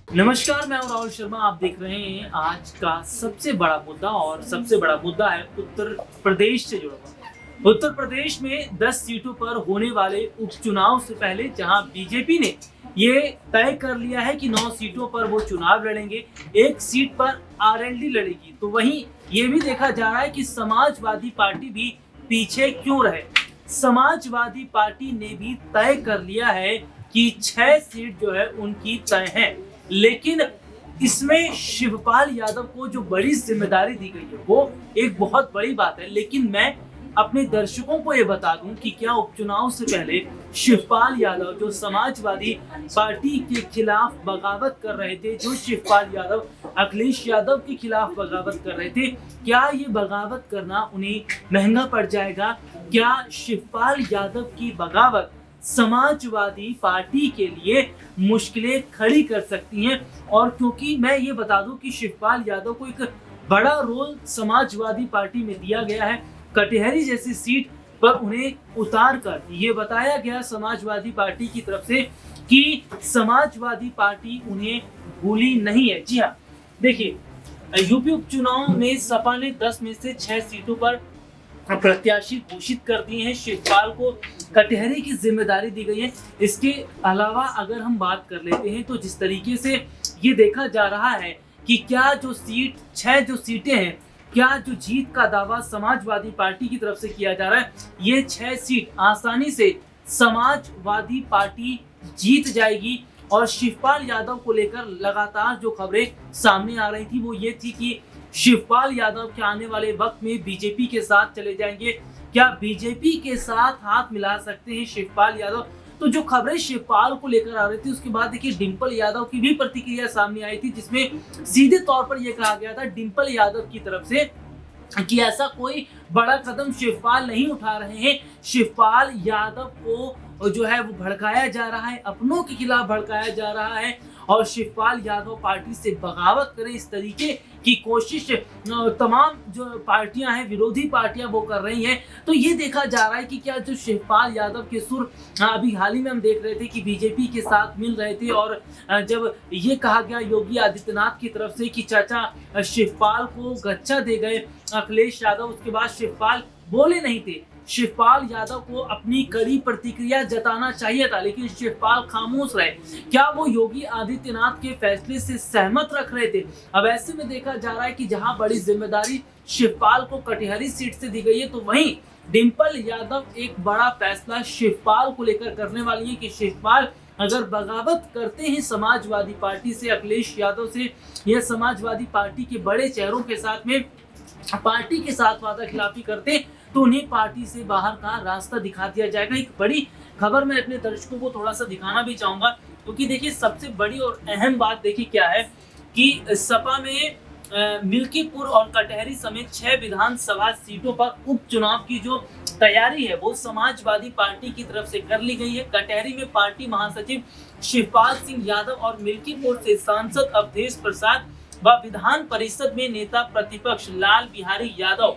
नमस्कार, मैं हूं राहुल शर्मा। आप देख रहे हैं आज का सबसे बड़ा मुद्दा और सबसे बड़ा मुद्दा है उत्तर प्रदेश से जुड़ा हुआ। उत्तर प्रदेश में 10 सीटों पर होने वाले उपचुनाव से पहले जहां बीजेपी ने ये तय कर लिया है कि 9 सीटों पर वो चुनाव लड़ेंगे, एक सीट पर आरएलडी लड़ेगी, तो वहीं ये भी देखा जा रहा है कि समाजवादी पार्टी भी पीछे क्यों रहे। समाजवादी पार्टी ने भी तय कर लिया है कि 6 सीट जो है उनकी तय है, लेकिन इसमें शिवपाल यादव को जो बड़ी जिम्मेदारी दी गई है वो एक बहुत बड़ी बात है। लेकिन मैं अपने दर्शकों को ये बता दूं कि क्या उपचुनाव से पहले शिवपाल यादव जो समाजवादी पार्टी के खिलाफ बगावत कर रहे थे, जो शिवपाल यादव अखिलेश यादव के खिलाफ बगावत कर रहे थे, क्या ये बगावत करना उन्हें महंगा पड़ जाएगा? क्या शिवपाल यादव की बगावत समाजवादी पार्टी के लिए मुश्किलें खड़ी कर सकती हैं? और क्योंकि मैं ये बता दूं कि शिवपाल यादव को एक बड़ा रोल समाजवादी पार्टी में दिया गया है, कटिहारी जैसी सीट पर उन्हें उतार कर ये बताया गया समाजवादी पार्टी की तरफ से कि समाजवादी पार्टी उन्हें भूली नहीं है। जी हाँ, देखिए यूपी उपचुनाव में सपा ने 10 में से 6 सीटों पर प्रत्याशी घोषित कर दिए हैं। शिवपाल को कटिहारी की जिम्मेदारी दी गई है। इसके अलावा अगर हम बात कर लेते हैं तो जिस तरीके से ये देखा जा रहा है कि क्या जो 6 सीटें हैं, क्या जो जीत का दावा समाजवादी पार्टी की तरफ से किया जा रहा है, ये 6 सीट आसानी से समाजवादी पार्टी जीत जाएगी। और शिवपाल यादव को लेकर लगातार जो खबरें सामने आ रही थी वो ये थी कि शिवपाल यादव के आने वाले वक्त में बीजेपी के साथ चले जाएंगे, क्या बीजेपी के साथ हाथ मिला सकते हैं शिवपाल यादव? तो जो खबरें शिवपाल को लेकर आ रही थी उसके बाद देखिए डिंपल यादव की भी प्रतिक्रिया सामने आई थी, जिसमें सीधे तौर पर यह कहा गया था डिंपल यादव की तरफ से कि ऐसा कोई बड़ा कदम शिवपाल नहीं उठा रहे हैं। शिवपाल यादव को जो है वो भड़काया जा रहा है, अपनों के खिलाफ भड़काया जा रहा है और शिवपाल यादव पार्टी से बगावत करे, इस तरीके की कोशिश तमाम जो पार्टियां हैं, विरोधी पार्टियां वो कर रही हैं। तो ये देखा जा रहा है कि क्या जो शिवपाल यादव के सुर अभी हाल ही में हम देख रहे थे कि बीजेपी के साथ मिल रहे थे और जब ये कहा गया योगी आदित्यनाथ की तरफ से कि चाचा शिवपाल को गच्चा दे गए अखिलेश यादव, उसके बाद शिवपाल बोले नहीं थे। शिवपाल यादव को अपनी कड़ी प्रतिक्रिया जताना चाहिए था, लेकिन शिवपाल खामोश रहे। क्या वो योगी आदित्यनाथ के फैसले से सहमत रख रहे थे? अब ऐसे में देखा जा रहा है कि जहां बड़ी जिम्मेदारी शिवपाल को कटिहारी सीट से दी गई है, तो वहीं डिंपल यादव एक बड़ा फैसला शिवपाल को लेकर करने वाली है कि शिवपाल अगर बगावत करते हैं समाजवादी पार्टी से, अखिलेश यादव से, या समाजवादी पार्टी के बड़े चेहरों के साथ में पार्टी के साथ वादा खिलाफी करते तो उन्हें पार्टी से बाहर का रास्ता दिखा दिया जाएगा। एक बड़ी खबर मैं अपने दर्शकों को थोड़ा सा दिखाना भी चाहूंगा, क्योंकि देखिए सबसे बड़ी और अहम बात देखिए क्या है कि सपा में मिल्कीपुर और कटिहारी समेत 6 विधानसभा सीटों पर उपचुनाव की जो तैयारी है वो समाजवादी पार्टी की तरफ से कर ली गई है। कटिहारी में पार्टी महासचिव शिवपाल सिंह यादव और मिल्कीपुर से सांसद अवधेश प्रसाद व विधान परिषद में नेता प्रतिपक्ष लाल बिहारी यादव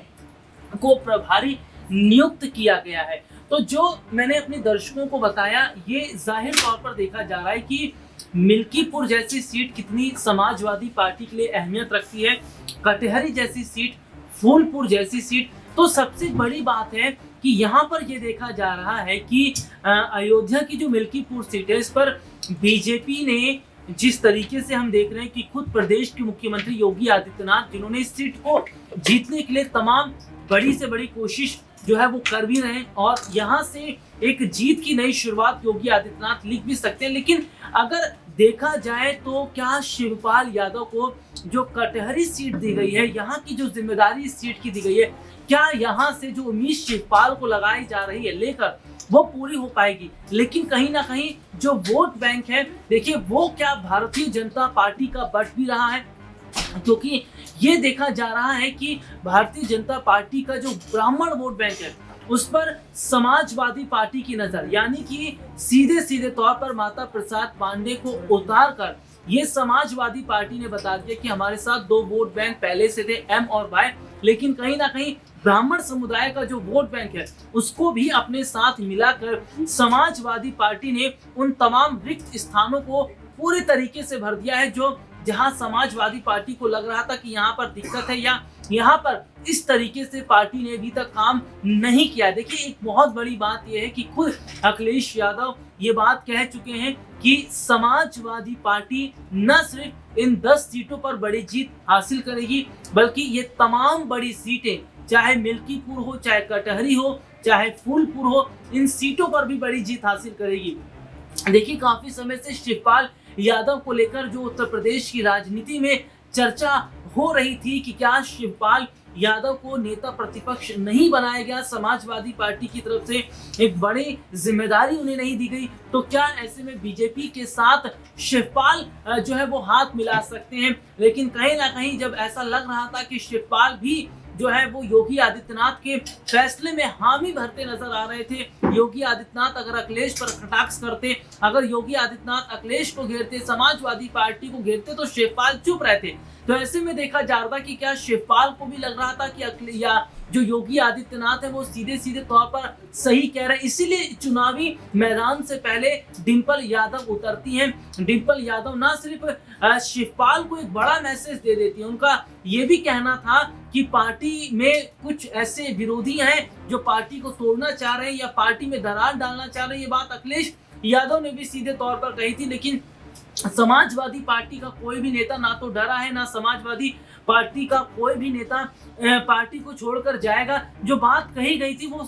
को प्रभारी नियुक्त किया गया है। तो जो मैंने अपने दर्शकों को बताया, ये जाहिर तौर पर देखा जा रहा है कि मिल्कीपुर जैसी सीट कितनी समाजवादी पार्टी के लिए अहमियत रखती है, कटिहारी जैसी सीट, फूलपुर जैसी सीट। तो सबसे बड़ी बात है कि यहाँ पर ये देखा जा रहा है कि अयोध्या की जो मिल्कीपुर सीट है, इस पर बीजेपी ने जिस तरीके से हम देख रहे हैं कि खुद प्रदेश के मुख्यमंत्री योगी आदित्यनाथ, जिन्होंने इस सीट को जीतने के लिए तमाम बड़ी से बड़ी कोशिश जो है वो कर भी रहे हैं और यहाँ से एक जीत की नई शुरुआत योगी आदित्यनाथ लिख भी सकते हैं। लेकिन अगर देखा जाए तो क्या शिवपाल यादव को जो कटिहारी सीट दी गई है, यहाँ की जो जिम्मेदारी इस सीट की दी गई है, क्या यहाँ से जो उम्मीद शिवपाल को लगाई जा रही है लेकर वो पूरी हो पाएगी? लेकिन कहीं ना कहीं जो वोट बैंक है, देखिए वो क्या भारतीय जनता पार्टी का बट भी रहा है, क्योंकि ये देखा जा रहा है कि भारतीय जनता पार्टी का जो ब्राह्मण वोट बैंक है उस पर समाजवादी पार्टी की नजर, यानी कि सीधे सीधे तौर पर माता प्रसाद पांडे को उतार कर ये समाजवादी पार्टी ने बता दिया कि हमारे साथ 2 वोट बैंक पहले से थे, एम और वाई, लेकिन कहीं ना कहीं ब्राह्मण समुदाय का जो वोट बैंक है उसको भी अपने साथ मिलाकर समाजवादी पार्टी ने उन तमाम रिक्त स्थानों को पूरे तरीके से भर दिया है। जो जहां समाजवादी पार्टी को लग रहा था कि यहाँ पर दिक्कत है या यहाँ पर इस तरीके से पार्टी ने अभी तक काम नहीं किया। देखिए, एक बहुत बड़ी बात यह है कि खुद अखिलेश यादव ये बात कह चुके हैं कि समाजवादी पार्टी न सिर्फ इन 10 सीटों पर बड़ी जीत हासिल करेगी, बल्कि ये तमाम बड़ी सीटें, चाहे मिल्कीपुर हो, चाहे कटहरी हो, चाहे फूलपुर हो, इन सीटों पर भी बड़ी जीत हासिल करेगी। देखिए, काफी समय से शिवपाल यादव को लेकर जो उत्तर प्रदेश की राजनीति में चर्चा हो रही थी कि क्या शिवपाल यादव को नेता प्रतिपक्ष नहीं बनाया गया, समाजवादी पार्टी की तरफ से एक बड़ी जिम्मेदारी उन्हें नहीं दी गई, तो क्या ऐसे में बीजेपी के साथ शिवपाल जो है वो हाथ मिला सकते हैं। लेकिन कहीं ना कहीं जब ऐसा लग रहा था कि शिवपाल भी जो है वो योगी आदित्यनाथ के फैसले में हामी भरते नजर आ रहे थे, योगी आदित्यनाथ अगर अखिलेश पर कटाक्ष करते, अगर योगी आदित्यनाथ अखिलेश को घेरते, समाजवादी पार्टी को घेरते, तो शिवपाल चुप रहते। तो ऐसे में देखा जा रहा था कि क्या शिवपाल को भी लग रहा था कि या जो योगी आदित्यनाथ है वो सीधे सीधे तौर पर सही कह रहे हैं, इसीलिए चुनावी मैदान से पहले डिंपल यादव उतरती हैं। डिंपल यादव ना सिर्फ शिवपाल को एक बड़ा मैसेज दे देती है, उनका ये भी कहना था कि पार्टी में कुछ ऐसे विरोधी हैं जो पार्टी को तोड़ना चाह रहे हैं या पार्टी में दरार डालना चाह रहे हैं। ये बात अखिलेश यादव ने भी सीधे तौर पर कही थी। लेकिन समाजवादी पार्टी का कोई भी नेता ना तो डरा है, ना समाजवादी पार्टी का कोई भी नेता पार्टी को छोड़कर जाएगा। जो बात कही गई थी वो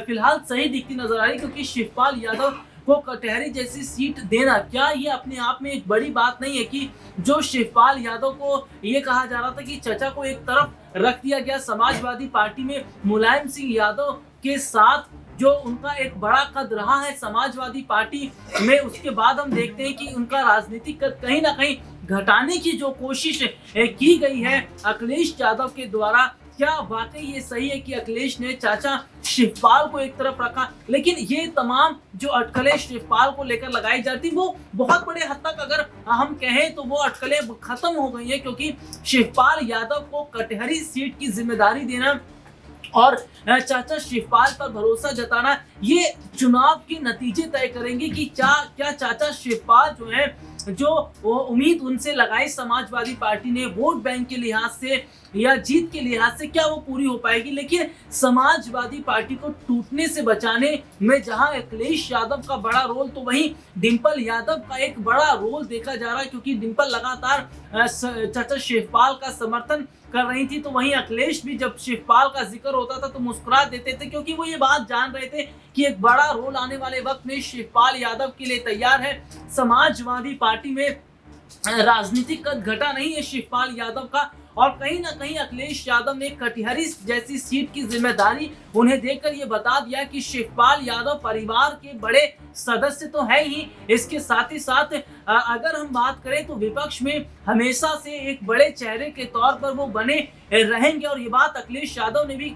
फिलहाल सही दिखती नजर आ रही, क्योंकि शिवपाल यादव को कटहरी जैसी सीट देना, क्या ये अपने आप में एक बड़ी बात नहीं है कि जो शिवपाल यादव को ये कहा जा रहा था कि चचा को एक तरफ रख दिया गया समाजवादी पार्टी में, मुलायम सिंह यादव के साथ जो उनका एक बड़ा कद रहा है समाजवादी पार्टी में, उसके बाद हम देखते हैं कि उनका राजनीतिक कद कहीं ना कहीं घटाने की जो कोशिश की गई है अखिलेश यादव के द्वारा। क्या वाकई ये सही है कि अखिलेश ने चाचा शिवपाल को एक तरफ रखा? लेकिन ये तमाम जो अटकलें शिवपाल को लेकर लगाई जाती वो बहुत बड़े हद तक अगर हम कहें तो वो अटकलें खत्म हो गई है, क्योंकि शिवपाल यादव को कटहरी सीट की जिम्मेदारी देना और चाचा शिवपाल पर भरोसा जताना, ये चुनाव के नतीजे तय करेंगे कि क्या चाचा शिवपाल जो है, जो वो उम्मीद उनसे लगाई समाजवादी पार्टी ने वोट बैंक के लिहाज से या जीत के लिहाज से, क्या वो पूरी हो पाएगी। लेकिन समाजवादी पार्टी को टूटने से बचाने में जहां अखिलेश यादव का बड़ा रोल, तो वहीं डिंपल यादव का एक बड़ा रोल देखा जा रहा है, क्योंकि डिंपल लगातार चाचा शिवपाल का समर्थन कर रही थी, तो वहीं अखिलेश भी जब शिवपाल का जिक्र होता था तो मुस्कुरा देते थे, क्योंकि वो ये बात जान रहे थे कि एक बड़ा रोल आने वाले वक्त में शिवपाल यादव के लिए तैयार है। समाजवादी पार्टी में राजनीतिक कद घटा नहीं है शिवपाल यादव का, और कहीं ना कहीं अखिलेश यादव ने कटिहारी जैसी सीट की जिम्मेदारी उन्हें देकर ये बता दिया कि शिवपाल यादव परिवार के बड़े सदस्य तो है ही, इसके साथ ही साथ अगर हम बात करें तो विपक्ष में हमेशा से एक बड़े चेहरे के तौर पर वो बने रहेंगे। और ये बात अखिलेश यादव ने भी,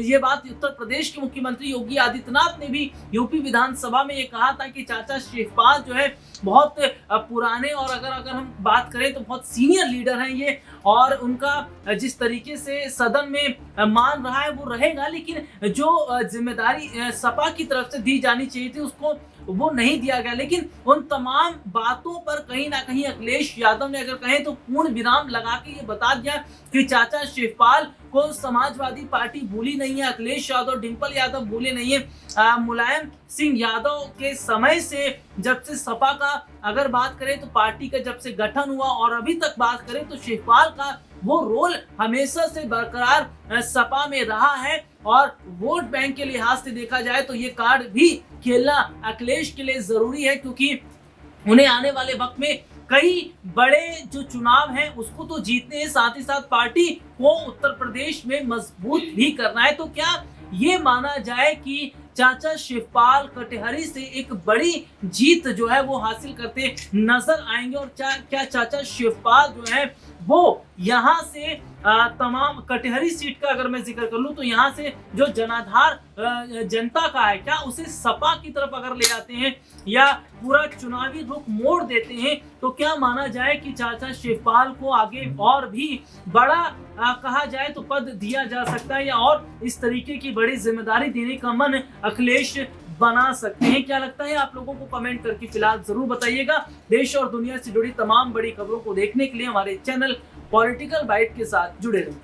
ये बात उत्तर प्रदेश के मुख्यमंत्री योगी आदित्यनाथ ने भी यूपी विधानसभा में ये कहा था कि चाचा शिवपाल जो है बहुत पुराने और अगर हम बात करें तो बहुत सीनियर लीडर हैं ये, और उनका जिस तरीके से सदन में मान रहा है वो रहेगा, लेकिन जो जिम्मेदारी सपा की तरफ से दी जानी चाहिए थी उसको वो नहीं दिया गया। लेकिन उन तमाम बातों पर कहीं ना कहीं अखिलेश यादव ने अगर कहें तो पूर्ण विराम लगा के ये बता दिया कि चाचा शिवपाल को समाजवादी पार्टी भूली नहीं है, अखिलेश यादव डिंपल यादव भूले नहीं है। मुलायम सिंह यादव के समय से जब से सपा का अगर बात करें तो पार्टी का जब से गठन हुआ और अभी तक बात करें तो शिवपाल का वो रोल हमेशा से बरकरार सपा में रहा है, और वोट बैंक के लिहाज से देखा जाए तो ये कार्ड भी खेलना अखिलेश के लिए जरूरी है, क्योंकि उन्हें आने वाले वक्त में कई बड़े जो चुनाव हैं उसको तो जीतने हैं, साथ ही साथ पार्टी को उत्तर प्रदेश में मजबूत भी करना है। तो क्या ये माना जाए कि चाचा शिवपाल कटिहारी से एक बड़ी जीत जो है वो हासिल करते नजर आएंगे, और क्या चाचा शिवपाल जो है वो यहाँ से तमाम कटिहारी सीट का अगर मैं जिक्र कर लूं तो यहाँ से जो जनाधार जनता का है, क्या उसे सपा की तरफ अगर ले आते हैं या पूरा चुनावी रुख मोड़ देते हैं, तो क्या माना जाए कि चाचा शिवपाल को आगे और भी बड़ा कहा जाए तो पद दिया जा सकता है, या और इस तरीके की बड़ी जिम्मेदारी देने का मन अखिलेश बना सकते हैं। क्या लगता है आप लोगों को, कमेंट करके फिलहाल जरूर बताइएगा। देश और दुनिया से जुड़ी तमाम बड़ी खबरों को देखने के लिए हमारे चैनल पॉलिटिकल बाइट के साथ जुड़े रहिए।